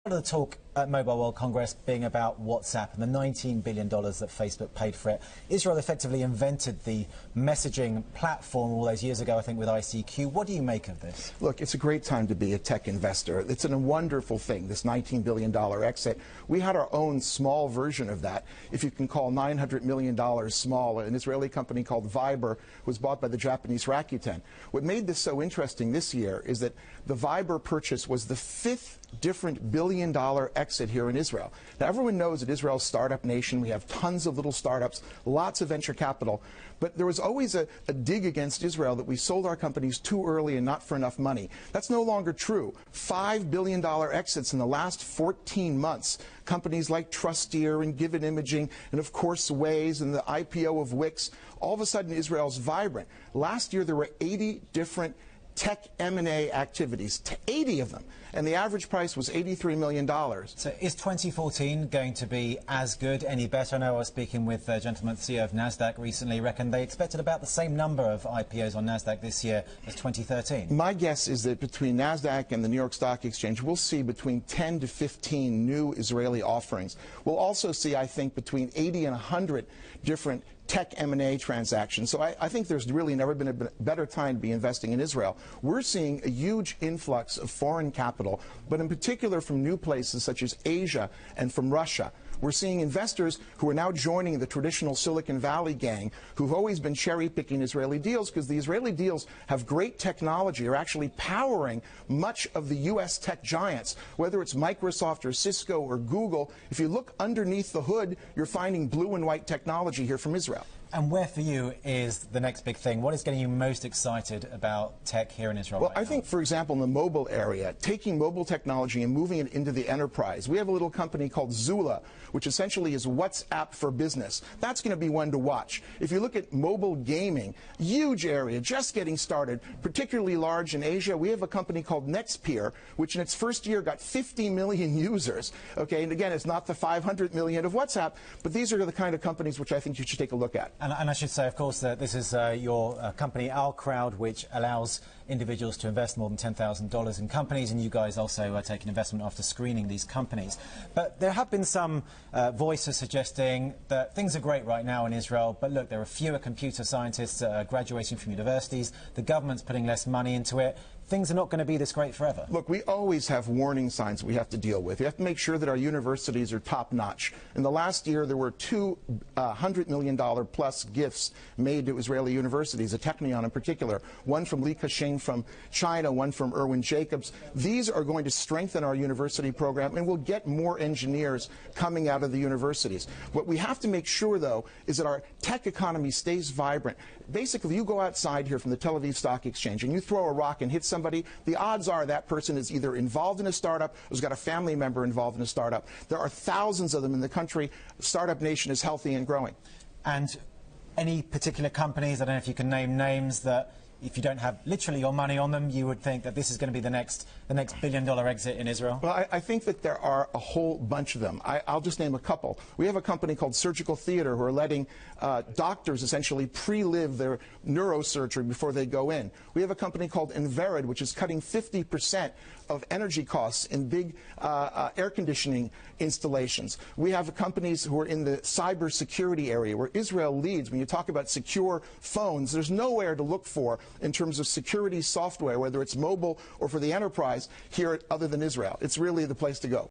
A lot of the talk at Mobile World Congress being about WhatsApp and the $19 billion that Facebook paid for it. Israel effectively invented the messaging platform all those years ago, I think, with ICQ. What do you make of this? Look, it's a great time to be a tech investor. It's a wonderful thing, this $19 billion exit. We had our own small version of that, if you can call $900 million small. An Israeli company called Viber was bought by the Japanese Rakuten. What made this so interesting this year is that the Viber purchase was the fifth different billion-dollar exit here in Israel. Now, everyone knows that Israel's a startup nation. We have tons of little startups, lots of venture capital. But there was always a dig against Israel that we sold our companies too early and not for enough money. That's no longer true. $5 billion exits in the last 14 months. Companies like Trusteer and Given Imaging and, of course, Waze and the IPO of Wix. All of a sudden, Israel's vibrant. Last year, there were 80 different tech M&A activities, 80 of them, and the average price was $83 million. So is 2014 going to be as good, any better? I know I was speaking with a gentleman, CEO of NASDAQ recently, reckoned they expected about the same number of IPOs on NASDAQ this year as 2013. My guess is that between NASDAQ and the New York Stock Exchange, we'll see between 10 to 15 new Israeli offerings. We'll also see, I think, between 80 and 100 different tech M&A transactions. So I think there's really never been a better time to be investing in Israel. We're seeing a huge influx of foreign capital, but in particular from new places such as Asia and from Russia. We're seeing investors who are now joining the traditional Silicon Valley gang, who've always been cherry-picking Israeli deals, because the Israeli deals have great technology, are actually powering much of the U.S. tech giants, whether it's Microsoft or Cisco or Google. If you look underneath the hood, you're finding blue and white technology here from Israel. And where for you is the next big thing? What is getting you most excited about tech here in Israel? Well, I think, for example, in the mobile area, taking mobile technology and moving it into the enterprise. We have a little company called Zula, which essentially is WhatsApp for business. That's going to be one to watch. If you look at mobile gaming, huge area, just getting started, particularly large in Asia. We have a company called Nextpeer, which in its first year got 50 million users. Okay, and again, it's not the 500 million of WhatsApp, but these are the kind of companies which I think you should take a look at. And I should say, of course, that this is your company, OurCrowd, which allows individuals to invest more than $10,000 in companies, and you guys also take an investment after screening these companies. But there have been some voices suggesting that things are great right now in Israel, but look, there are fewer computer scientists graduating from universities, the government's putting less money into it. Things are not going to be this great forever. Look, we always have warning signs we have to deal with. We have to make sure that our universities are top-notch. In the last year, there were two $100 million plus gifts made to Israeli universities, a Technion in particular, one from Li Ka-shing from China, one from Irwin Jacobs. These are going to strengthen our university program, and we'll get more engineers coming out of the universities. What we have to make sure, though, is that our tech economy stays vibrant. Basically, you go outside here from the Tel Aviv Stock Exchange and you throw a rock and hit somebody, the odds are that person is either involved in a startup or has got a family member involved in a startup. There are thousands of them in the country. Startup nation is healthy and growing. And any particular companies, I don't know if you can name names, that if you don't have literally your money on them, you would think that this is going to be the next billion-dollar exit in Israel? Well, I think that there are a whole bunch of them. I'll just name a couple. We have a company called Surgical Theater who are letting doctors essentially pre-live their neurosurgery before they go in. We have a company called Medved, which is cutting 50% of energy costs in big air conditioning installations. We have companies who are in the cybersecurity area where Israel leads. When you talk about secure phones, there's nowhere to look for in terms of security software, whether it's mobile or for the enterprise, here other than Israel. It's really the place to go.